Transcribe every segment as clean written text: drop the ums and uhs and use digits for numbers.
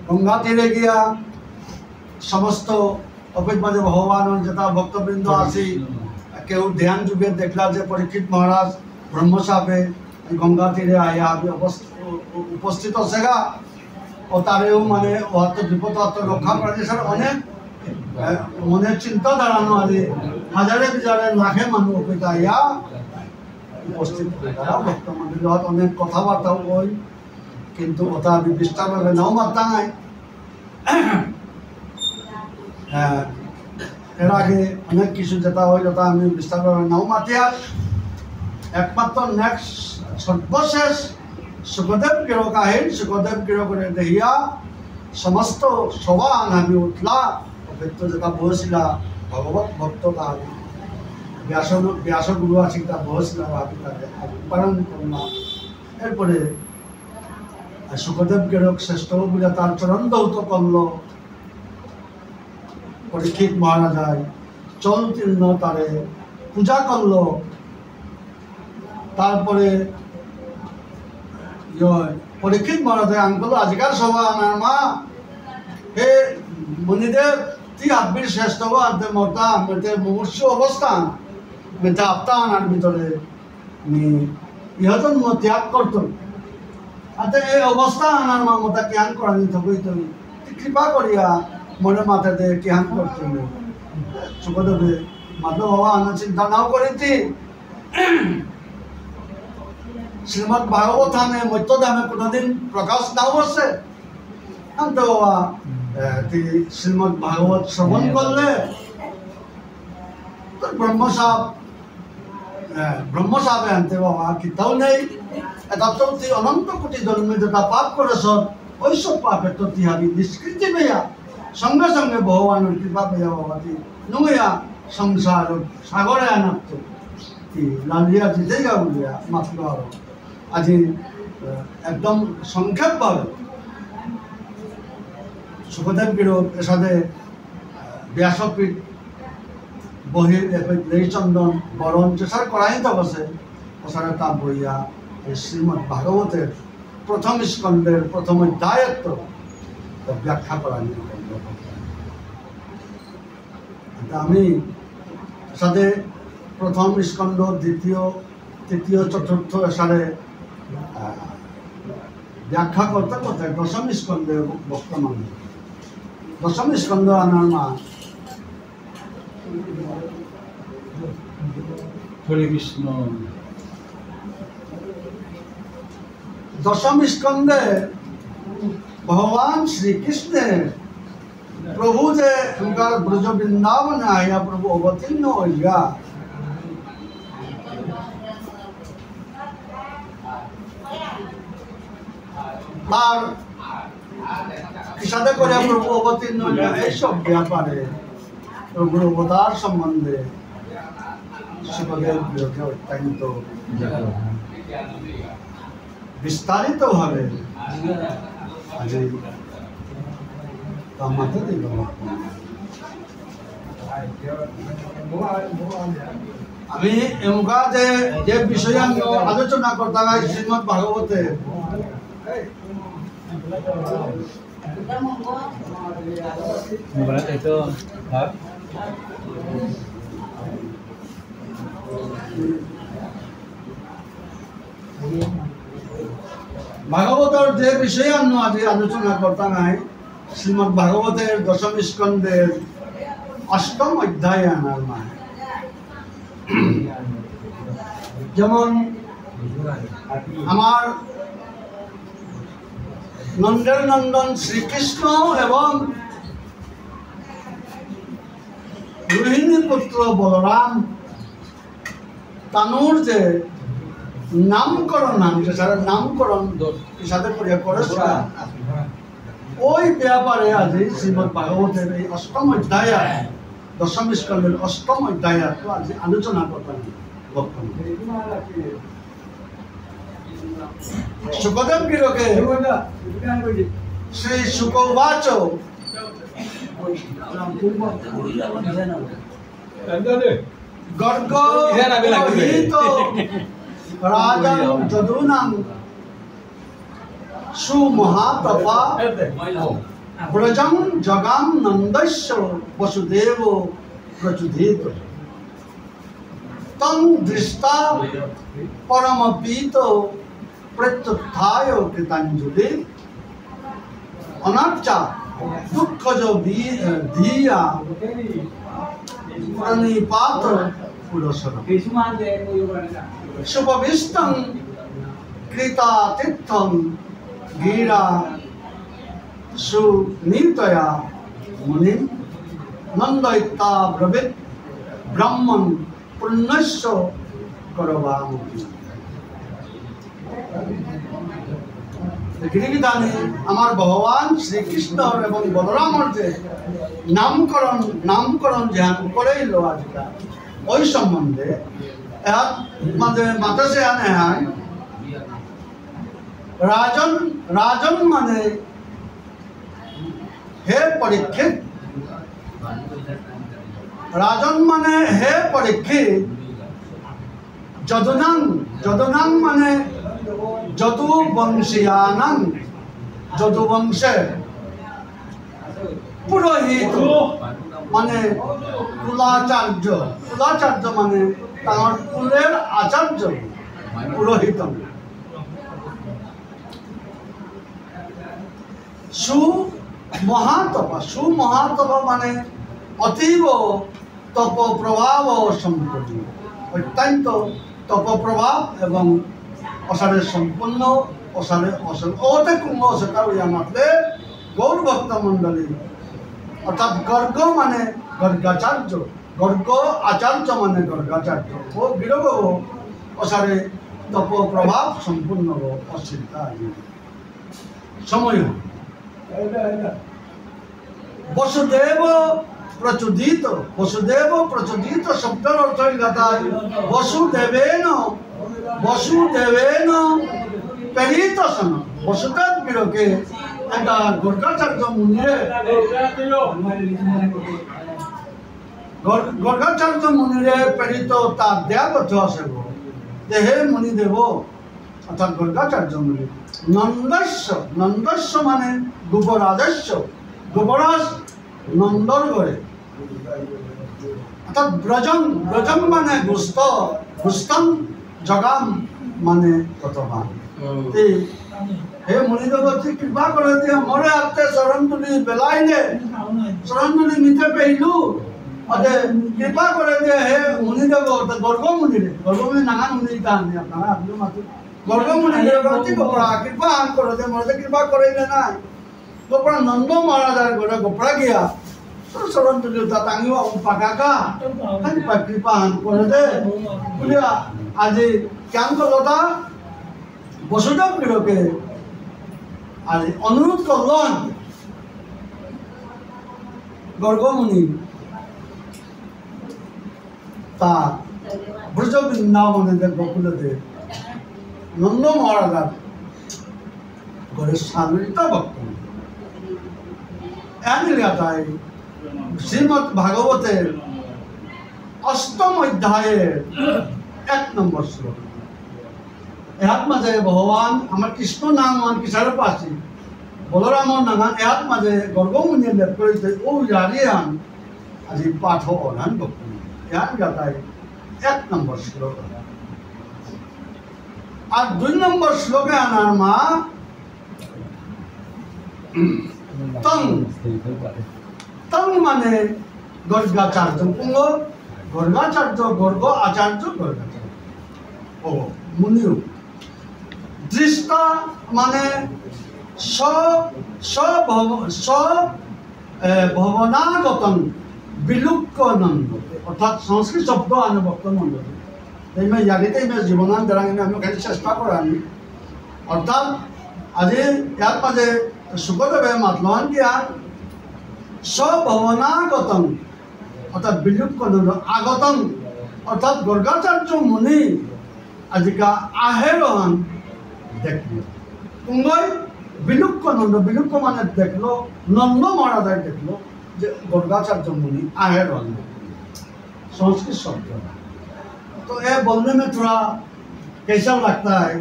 গঙ্গা তীরে গিয়া সমস্ত অপেক্ষমাঝে ভগবানের যেটা ভক্তবৃন্দ আসি কেউ ধ্যান যুগে দেখলা যে পরীক্ষিত মহারাজ ব্রহ্মসাপে গঙ্গা তীরে আয়া উপস্থিত সেগা ও তারেও মানে ওহাত্ম বিপদ রক্ষা করা যায় অনেক মনে চিন্তা দাঁড়ানো আছে হাজারে বিজারে লাখে মানুষ অপেক্ষা আইয়া উপস্থিত তারা ভক্ত মন্দির অনেক কথাবার্তাও কই কিন্তু ওটা আমি বিস্তারভাবে নাও মাত্রা নাই এর আগে অনেক কিছু যেটা হয় যেটা আমি বিস্তারভাবে নাও মাতিয়া একমাত্র নেক্সট সর্বশেষ সুখদেব কিরো কাহিন সুখদেব কিরো করে দেখিয়া সমস্ত সবান আমি উঠলা অপেক্ষ যেটা বসিলা ভগবত ভক্ত কাহিনী ব্যাসগুরু আছে তা বসিলা ভাবি তাকে পালন করলাম এরপরে সুখদেব কিরক শ্রেষ্ঠ বলে তার চরণ দৌত করল পরীক্ষিত মহারাজায় চল তীর্ণ তারে পূজা করল তারপরে পরীক্ষিত মহারাজায় আঙ্কল আজকাল সভা আমার মা হে মনিদেব তুই আব্বির শ্রেষ্ঠ আনতে মরতা মেতে মুমূর্ষ অবস্থান মেতে আপ্তা আনার ভিতরে ইহতন ত্যাগ করত আচ্ছা এই অবস্থা আনার মা মতা জ্ঞান করানি থকই তুই কৃপা করিয়া মনে মাথাতে জ্ঞান করতে সুখদেবে মাত্র বাবা আনা চিন্তা নাও করেছি শ্রীমদ ভাগবত ধামে মধ্যধামে কোনোদিন প্রকাশ নাও বসে আনতে বাবা তুই শ্রীমদ ভাগবত শ্রবণ করলে তোর ব্রহ্মসাপে আনতে বাবা কিতাও নেই এটা তো তুই অনন্ত কোটি জন্মে যেটা পাপ করেছ ওই সব পাপের তো তুই হাবি নিষ্কৃতি পেয়া সঙ্গে সঙ্গে ভগবানের কৃপা পেয়া বাবা তুই নুয়া সংসার সাগরে আনাত তুই লালিয়া জিতে গা বলিয়া মাত্র আরো আজি একদম সংক্ষেপভাবে সুখদেব কিরক এর সাথে ব্যাসপীঠ বহির লেইচন্দন বরণ চেষ্টার করাই তো বসে ওসারে তা বইয়া এই শ্রীমদ ভাগবতের প্রথম স্কন্ধের প্রথম অধ্যায়ত্ব ব্যাখ্যা করা আমি সাথে প্রথম স্কন্ধ দ্বিতীয় তৃতীয় চতুর্থ সারে ব্যাখ্যা করতে করতে দশম স্কন্ধে বর্তমান দশম স্কন্ধ আনার মা হরে কৃষ্ণ দশম স্কন্ধে ভগবান শ্রীকৃষ্ণের প্রভু যে ব্রজ বৃন্দাবনে আইয়া প্রভু অবতীর্ণ হইয়া তার সাথে করে প্রভু অবতীর্ণ হইয়া এইসব ব্যাপারে প্রভুর অবতার সম্বন্ধে সুখদেব বিরোধে অত্যন্ত বিস্তারিত ভাবে আমি এমকা যে বিষয়ে আমি আলোচনা করতাম শ্রীমদ ভাগবতে ভাগবতের যে বিষয়ে আমি আজ আলোচনা করতাম শ্রীমদ ভাগবতের দশম স্কন্ধের অষ্টম অধ্যায় আনার মানে যেমন আমার নন্দের নন্দন শ্রীকৃষ্ণ এবং রোহিণী পুত্র বলরাম তানুর যে নামকরণ নামকরণ সাথে করেছিল ওই ব্যাপারে আজ শ্রীমদ ভাগবতের এই অষ্টম অধ্যায় দশম স্কন্ধের অষ্টম অধ্যায় আজ আলোচনা করতাম সুখদেব কিরকে শ্রী শুকবাচ গর্গ রাজা যদুনাং সুমহাতপা ब्रजं जगाम नंदस्य वसुदेव प्रचुदित तं दृष्टा परमपीतो प्रत्युत्थाय कृतांजलि अनाच्चा दुःखज धीया प्रणिपात पुरस्सर शुभविष्टं कृतातिथ्यं गिरा सुनीतया मुनि नंदयिता ब्रवीत ब्राह्मण पुण्यस्य करवामुखी গিরিবিধানে আমার ভগবান শ্রীকৃষ্ণ এবং বলরামর যে নামকরণ ধ্যান করেইল আজকাল ওই সম্বন্ধে মাঝে মাতাসে আনে হয় রাজন মানে হে পরীক্ষিত রাজন মানে হে পরীক্ষিত যদুনাং মানে যদুবংশীয়ানাং যদুবংশে পুরোহিত মানে কুলাচার্য মানে তার কুলের আচার্য পুরোহিত সুমহাতপ মানে অতীব তপ প্রভাব সম্পন্ন অত্যন্ত তপ প্রভাব এবং অসারে সম্পন্ন অসারে অতে কুম্ভ সেটা মাতলে গৌর ভক্ত মন্ডলী অর্থাৎ গর্গ মানে গর্গাচার্য গর্গ আচার্য মানে গর্গাচার্য ও বিরগ অসারে তপ প্রভাব সম্পূর্ণ অশ্রিতা সময় বসুদেব প্রচুদিত শব্দের অর্থ বসুদেবেন প্রেরিত সন বসুদেব বিরকে একটা গর্গাচার্য মুনিরে প্রেরিত তার দেয়াগত আছে যে হে মুনিদেব অর্থাৎ গর্গাচার্য মুনি নন্দস্য মানে গোবরাজ নন্দর ঘরে অর্থাৎ ব্রজং মানে গুস্তম জগাম মানে কতমান হে মুনিদেব কৃপা করে দিয়ে মরে হাতে শরণ তুলি বেলাইলে শরণ তুলি নিতে পেইলু কৃপা করে দিয়ে হে মুনিদেব গর্গমুনি নানান মুনি তাহানি আপনারা আপনি মাতি গর্গমুনি কৃপা আন করে দিয়ে মরে কৃপা করাইলে নাই গোপরা নন্দ মহারাজার ঘরে গোপরা গিয়া শরণ তুলি তাঙ্গিও পাকাকা কৃপা আন করে দে বুঝিয়া আজি কেন করলতা বসুদেব বিরকে আর অনুরোধ করলেন গর্গমুনি তা ব্রজ বৃন্দাবনের বকুলতে নন্দ মহারাজার ঘরে সান্বিত ভক্ত তাই শ্রীমৎ ভাগবতের 8ম অধ্যায়ের 1 নম্বর শ্লোক এহাত মাঝে ভগবান আমার কৃষ্ণ নাম কিসার পাশে বলরামর নাগান এহাত মাঝে গর্গমুনি লেপ করিতে ও জারিয়ান আজি পাঠ অনান ভক্ত এহাত গাতায় 1 নম্বর শ্লোক আর 2 নম্বর শ্লোকে আনার মা তং মানে গর্গাচার্য পুঙ্গ গর্গাচার্য গর্গ আচার্য গর্গাচার্য ও মুনিও দৃষ্টা মানে ভবনাগতন বিলুপ্তনন্দ অর্থাৎ সংস্কৃত শব্দ আনে বক্তনন্দ এইমে ইয়ারিতে ইমে জীবনান দেরাঙ্গিনে আমি খালি চেষ্টা করানি অর্থাৎ আজি ইয়ার মাঝে সুখদেবে মাতলন দিয়া স্বভবনাগতন অর্থাৎ বিলুপ্তনন্দ আগতন অর্থাৎ গর্গাচার্য মুনি আজিকা আহেরহন দেখল কুঙ্গই বিলুপ্তনন্দ বিলুপ্ত মানে দেখলো নন্দ মহারাজায় দেখলো যে गौरगाचार्य मुनि आहेरहन संस्कृत शब्द। तो ये बोलने में थोड़ा कैसा लगता है,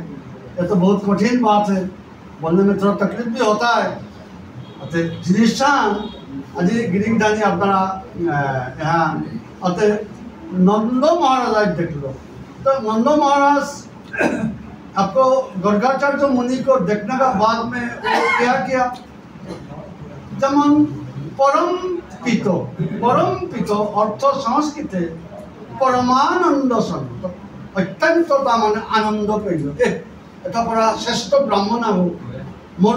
ये तो बहुत कठिन बात है, बोलने में थोड़ा तकलीफ भी होता है। জিনিসান আজি গিরিংদানি আপনারা यहाँ अते नंद महाराज देख लो तो नंद महाराज आपको गर्गाचार्य मुनि को देखने का बाद में वो क्या किया যেমন परम पितो अर्थ संस्कृत परमानंद सन अत्यंत तार आनंद पाइल এটা পৰা শ্ৰেষ্ঠ ব্ৰাহ্মণ আহো মোৰ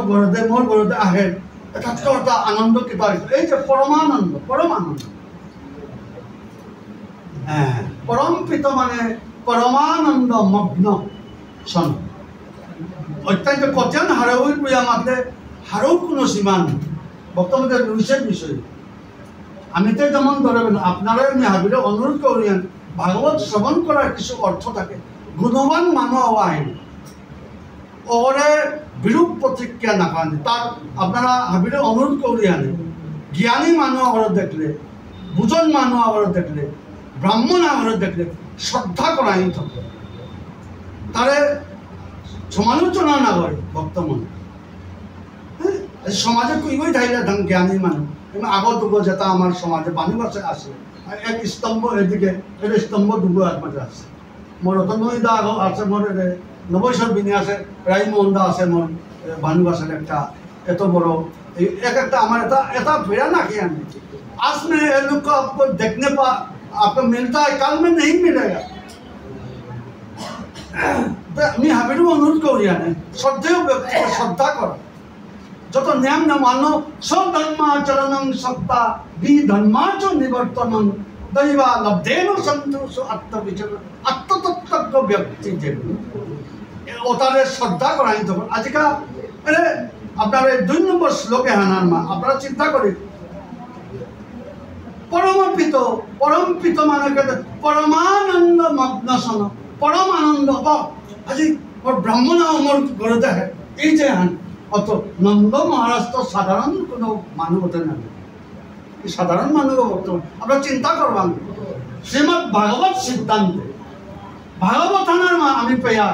ঘৰতে আহে এটা আনন্দ কিবা এই যে পৰমানন্দ परम पित माने परमानंद मग्न सन अत्यंत कठिन हारौर पूजा माते हारौर कोनो सीमा नहीं बर्तमान लुइसे विषय आमिते जेमन धरे आपनारा আমি হাবিরে অনুরোধ করি भागवत श्रवण करार किछु अर्थ থাকে गुणवान मानव आएन ओरे विरूप प्रतिक्रिया नाकाने तार आपनारा हाबिरे अनुरोध करी आने ज्ञानी मानव आगर देखले बुझन मानव आगर देखले ब्राह्मण आगर देखले श्रद्धा कराई থাকে तारे समालोचना ना करे भक्त मन समाजे कई ठाइले ढंग ज्ञानी मानव आगो दुगो जेता आमार समाजे बानुबासे आसे एक स्तम्भ एदिके एक स्तम्भ दुगो आत्माते आसे मोर रतनदा आगो आसे मोर नबैशर बिनी आसे राईमोहन दा आसे मोर बानुबासेर एकटा एत बड़ो एक एक आमार एता भेड़ा ना कि आज में ये लोग को आपको देखने पा आपको मिलता है कल में नहीं मिलेगा मैं हाबिर अनुरोध करी आने श्रद्धेय व्यक्ति श्रद्धा कर जो नियम न मानो स्वधर्माचरण सत्ता विधर्माच निवर्तन दैवा लब्धेन संतोष आत्मविचरण आत्मतत्व व्यक्ति ओतारे श्रद्धा कराई तो आजिका अरे আপনার 2 নম্বর শ্লোকে হানার মা আপনারা চিন্তা করি परम पित माने कहते परमानंद मग्न सन परम आनंद आज ब्राह्मण मोर घरते है ये अत नंद महाराज तो साधारण कोनो मानुष होते ना साधारण मानुष बर्तमान अपना चिंता करवा श्रीमद भागवत सिद्धांत भागवत हानार मा आमी पेया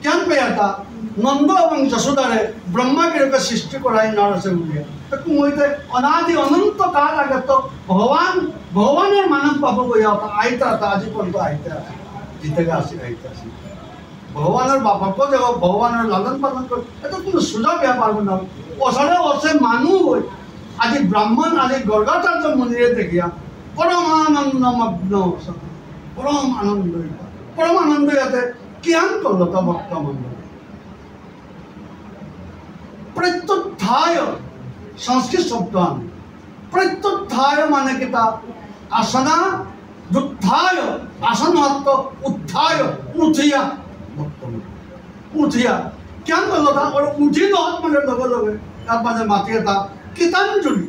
क्या पेया था नंद और यशोदारे ब्रह्मा के सृष्टि कराई नरसे उलिया तो अनादि अनंत काल आगे तो भगवान मानव पाप गया आईता था आज पर्यत आईते जीते आईते भगवान बाप को जब भगवान लालन पालन कर কোনো সোজা ব্যাপার না ওসরে ওসে মানু হই आज ब्राह्मण आज गर्गाचार्य मुनिरे देखिया परमानंद मग्न परम आनंद याते ज्ञान करलो तो भक्त मंडल प्रत्युत्थाय संस्कृत शब्द प्रत्युत्थाय माने किता आसना दुत्थाय आसन अर्थ उत्थाय उठिया उठिया क्या करलो था और उठी तो आत्मा लगे लगे आत्मा से मातिया था गीतांजलि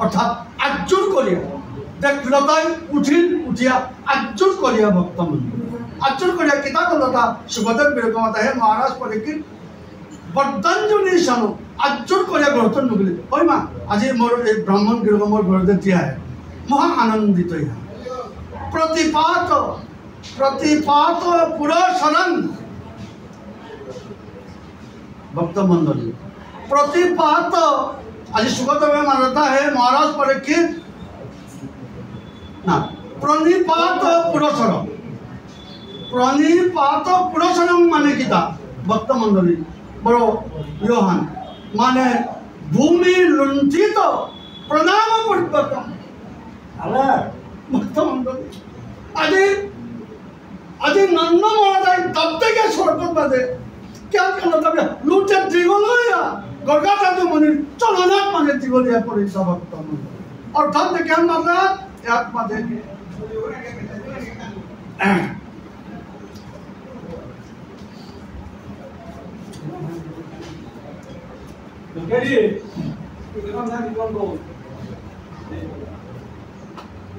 अर्थात आज्जुर करिया देखलताय उठिया आज्जुर करिया भक्त मंडल आज्जुर करिया किता करलता सुभद्र बिरकमाता है महाराज परीक्षित बर्दांजलि सानो आज्जुर करिया घरत नुगले ओय मा आज मोर ए ब्राह्मण बिरकम मोर घर दिया है महा आनंदित या प्रतिपात पुरशरण भक्त मंडली प्रतिपात आज सुगत में मानता है महाराज परीक्षित ना प्रणिपात पुरशरण माने किता भक्त मंडली बड़ो योहान माने भूमि लुंठित प्रणाम पूर्वकम अरे भक्त मंडली आज नंद महाराज तब तक स्वर्ग बादे क्या करना तब लूटे दिगोलिया गर्गाचार्य मुनि चलनाथ माने दिगोलिया पड़े सब भक्त मंडली अर्थात क्या माता एक माते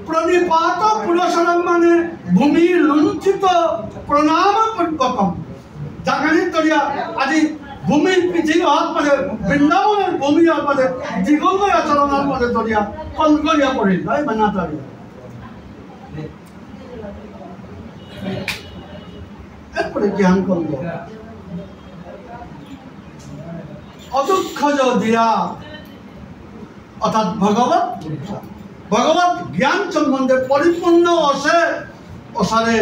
प्रणिपात पुरशरण माने भूमि लुंठित प्रणाम पूर्वकम जागानी तरिया आज भूमि पृथ्वी हाथ माने वृंदावन भूमि हाथ माने दिगोलिया चलनाथ माने तरिया कलगलिया पड़े भाई बना तरिया एक पड़े ज्ञान कर लो অদুক্ষজ দিয়া অর্থাৎ ভগবত জ্ঞান সম্বন্ধে পরিপূর্ণ অসে অসারে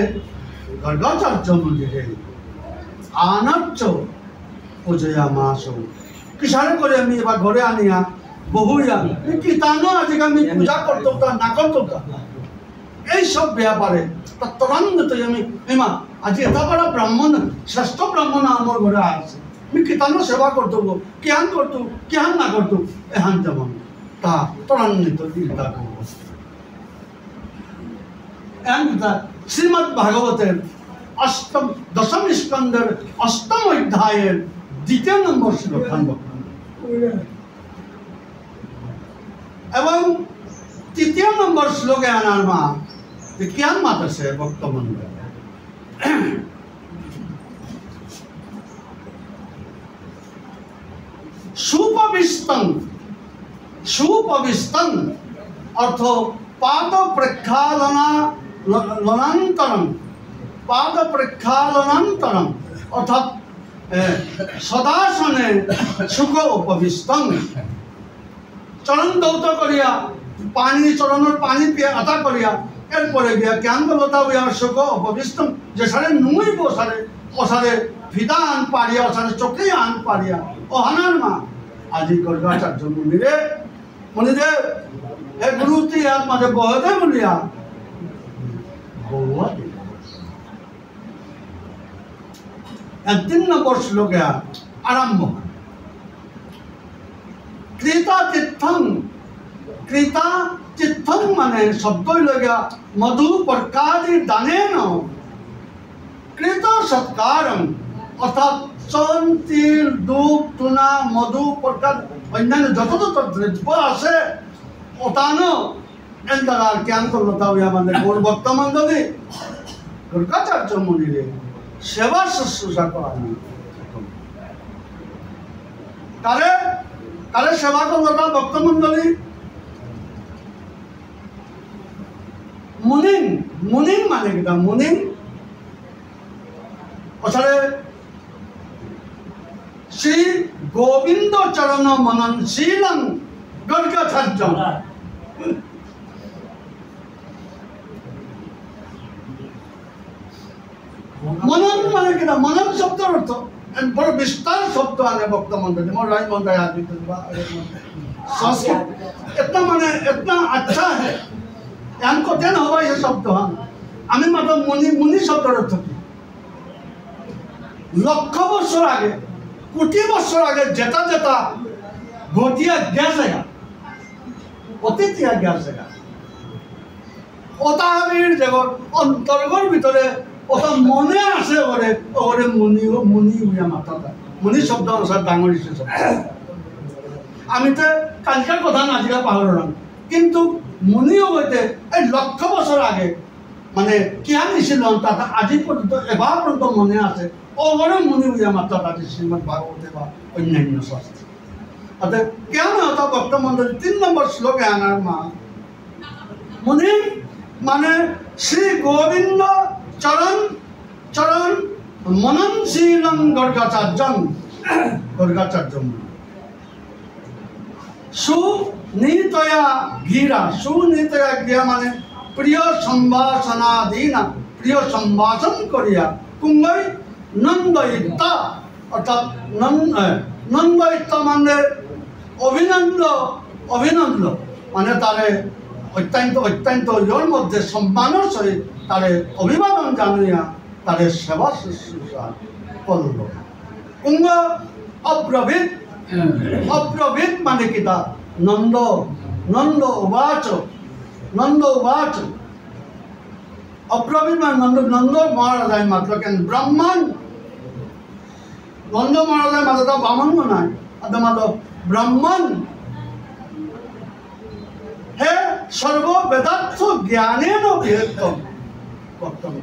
গর্গাচার্য মন্দিরে আনার্য পূজয়া মাস কিসারে করে আমি এবার ঘরে আনিয়া বহুয়া কীর্তানো আজকে আমি পূজা করতো না করতো এইসব ব্যাপারে তরান্বিত আমি এমা আজ এত বড় ব্রাহ্মণ শ্রেষ্ঠ ব্রাহ্মণ আমার ঘরে আছে আমি কীর্তানো সেবা করতো কিহান না করতো এহান যেমন তা ত্বরান্বিত চিন্তা করব। শ্রীমদ্ ভাগবতের দশম স্কন্ধের অষ্টম অধ্যায়ের 2 নম্বর শ্লোক এবং 3 নম্বর শ্লোকে আনার মা কিয়ান মাত আছে বক্তব্য সুপবিস্তন অর্থ পাদ প্রক্ষালনান্তরম অর্থাৎ সদাসনে সুখ উপবিস্তন চরণ দৌত করিয়া পানি চরণের পানি পিয়া আতা করিয়া এরপরে গিয়া ক্যান্দলতা হইয়া সুখ উপবিস্তন যে সারে নুই বসারে অসারে ফিদা আন পারিয়া অসারে চোখে আন পারিয়া অহানার মা আজি গর্গাচার্য মণিদেব হে গুরু তুই আর মাঝে বহদে বলিয়া বউয়া 3 নম্বর শ্লোকে আরম্ভ ক্রীতা চিত্তং মানে শব্দ লগা মধু পর্কাদি দানেন কৃত সৎকারম অর্থাৎ চন তিল দুধ টুনা মধু প্রকার অন্যান্য যত দ্রব্য আছে ওটানো এর দ্বারা জ্ঞান করলো তাও আমাদের গৌর ভক্তমণ্ডলী গর্গাচার্য মন্দিরে সেবা শুশ্রূষা করা কারে সেবা করলো তা ভক্তমণ্ডলী মুনিন মানে কিটা মুনিন ওসারে শ্রী গোবিন্দ চরণ মননশীলং গর্গাচার্য মনন মানে কিনা মনন শব্দের অর্থ বড় বিস্তার শব্দ আনে ভক্ত মন্ডলী मोर राय मंत्र याद भी संस्कृत इतना माने इतना अच्छा है हमको देना होगा ये शब्द हम আমি মাত্র মুনি শব্দের অর্থ কি লক্ষ বছর আগে কোটি বছর আগে যেটা ঘটিয়া গেছে অতীতিয়া গেছে ওটা আমি জগৎ অন্তর্গর ভিতরে ওটা মনে আছে ওরে মুনি হইয়া মাথাটা মুনি শব্দ অনুসার ডাঙর শব্দ আমি তো কালকার কথা নাজিকা পাহরলাম কিন্তু মুনিও হইতে এই লক্ষ বছর আগে মানে কিয়ান ছিল তাতে আজি পর্যন্ত এবার পর্যন্ত মনে আছে ওরে মুনি হইয়া মাথাটা শ্রীমদ ভাগবতে বা অন্যান্য শাস্ত্রে অর্থাৎ কেন হতা ভক্তমণ্ডলী 3 নম্বর শ্লোকে আনার মা মুনি মানে শ্রী গোবিন্দ চরণ মননশীলং গর্গাচার্য সুনীতয়া গিরা মানে প্রিয় সম্ভাষণ করিয়া কুম্ভই নন্দয়িতা অর্থাৎ নন্দয়িতা মানে অভিনন্দ মানে তারে অত্যন্ত ইয়র মধ্যে সম্মানের সহিত তারে অভিবাদন জানিয়া তারে সেবা শুশ্রূষা করল কুম্ভ অব্রভীত মানে কি তা নন্দ উবাচ অব্রভীত মানে নন্দ মহারাজায় মাত্র কেন ব্রাহ্মণ নন্দ মহারাজায় মাত্র তা ব্রাহ্মণ নাই মাত্র ব্রাহ্মণ হে সর্ববেদার্থ জ্ঞানেন বৃহত্তম বক্তব্য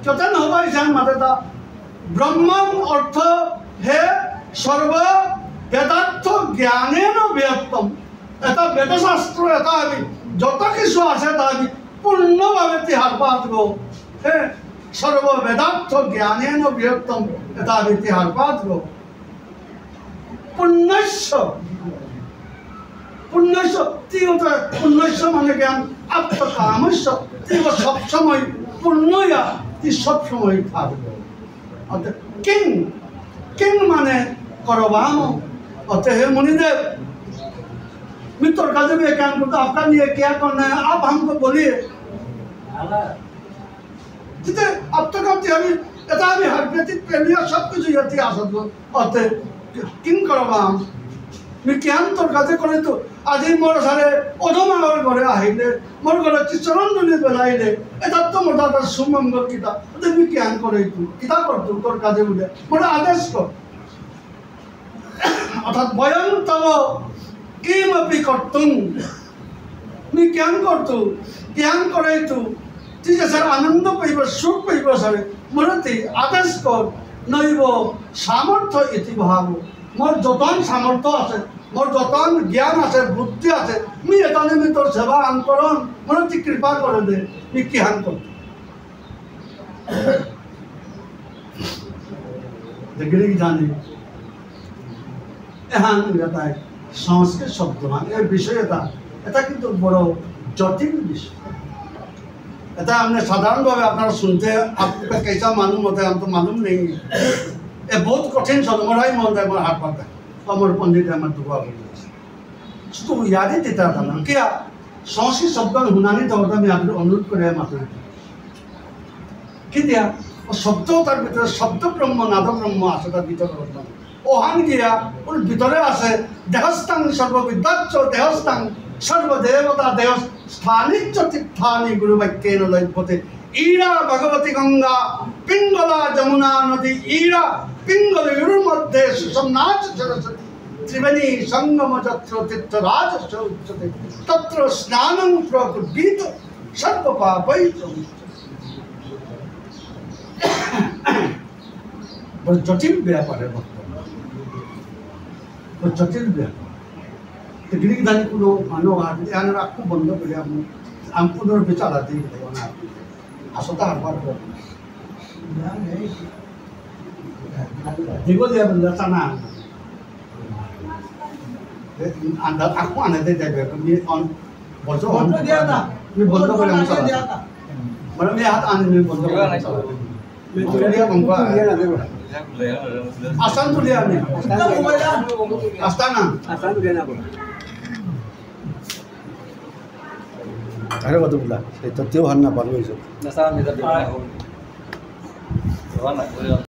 চতন হবাই যান মাতা ব্রহ্মণ অর্থ হে সর্ববেদার্থ জ্ঞানেন বৃহত্তম এটা বেদশাস্ত্র এটা আমি যত কিছু আছে তা আমি পূর্ণভাবে তিহার পাতব হে সর্ববেদার্থ জ্ঞানেন বৃহত্তম এটা আমি তিহার পাতব पुण्यस्य पुण्यस्य तीव्र पुण्यस्य माने ज्ञान आप्त कामस्य तीव्र सब समय पुण्य ती सब समय থাকবে অর্থাৎ किंग माने करवाम अतः हे मुनिदेव मित्र काजे में ज्ञान करते आपका लिए क्या करना है आप हमको बोलिए जिते अब तक हम अभी इतना भी हरकती प्रेमिया सब कुछ यति आसत अतः किंग करवाम मैं ज्ञान तोर काजे करे तो आज मोर सारे ओधमागर घरे आहिले मोर घरे चरण दुली बेलाइले एता तो मोर दादा सुमंगल किता अतः मैं ज्ञान करे तू किता कर तू तोर काजे बोले मोर आदेश कर अर्थात बयान तव किमपि कर्तुं मी ज्ञान करतु ज्ञान करैतु ठीक है सर आनंद पाइब सुख पाइब सर मरती आदेश कर नैव सामर्थ्य इति भाव मोर जतन सामर्थ्य आछे मोर जतन ज्ञान आछे बुद्धि आछे मी एताने मी तोर सेवा आंकरण मरती कृपा करे दे मी ज्ञान करतु देखिए जानी एहान এটা संस्कृत शब्दमान ए विषय এটা কিন্তু বড় जटिल विषय এটা हमने साधारण भाव अपना सुनते आपका कैसा मालूम होता है हम तो मालूम नहीं ये बहुत कठिन शब्द मोराई मन है मोर हाथ पाता अमर पंडित हमारे दुआ तो याद ही देता था ना क्या संस्कृत शब्द हुनानी तो मैं आपको अनुरोध करे मात्र कि दिया शब्द तार भीतर शब्द ब्रह्म नाद ब्रह्म आसे तार भीतर ओहान गया और भीतरे आसे देहस्थान सर्वविद्याच देहस्थान सर्वदेवता देव स्थानिच तीर्थानि गुरुवाक्येन लभ्यते ईरा भगवती गंगा पिंगला जमुना नदी ईरा पिंगलयुर मध्ये सुसमनाच सरस्वती त्रिवेणी संगम तत्र तीर्थराज उच्यते तत्र स्नानं प्रकुर्वीत सर्वपापै बहुत जटिल व्यापार है बहुत जटिल व्यापार टेक्निक दानी कुलो मानो आदि आने आपको बंद कर दिया हम पुनः विचार आती है ना आसोता हर बार को देखो dia benda sana anda aku aneh deh jaga kami on boso on dia ta ini benda boleh masalah mana dia hat aneh ini benda boleh dia bangga asan tu dia ni astana tu dia nak अरे वो तो बोला तो त्योहार ना पालो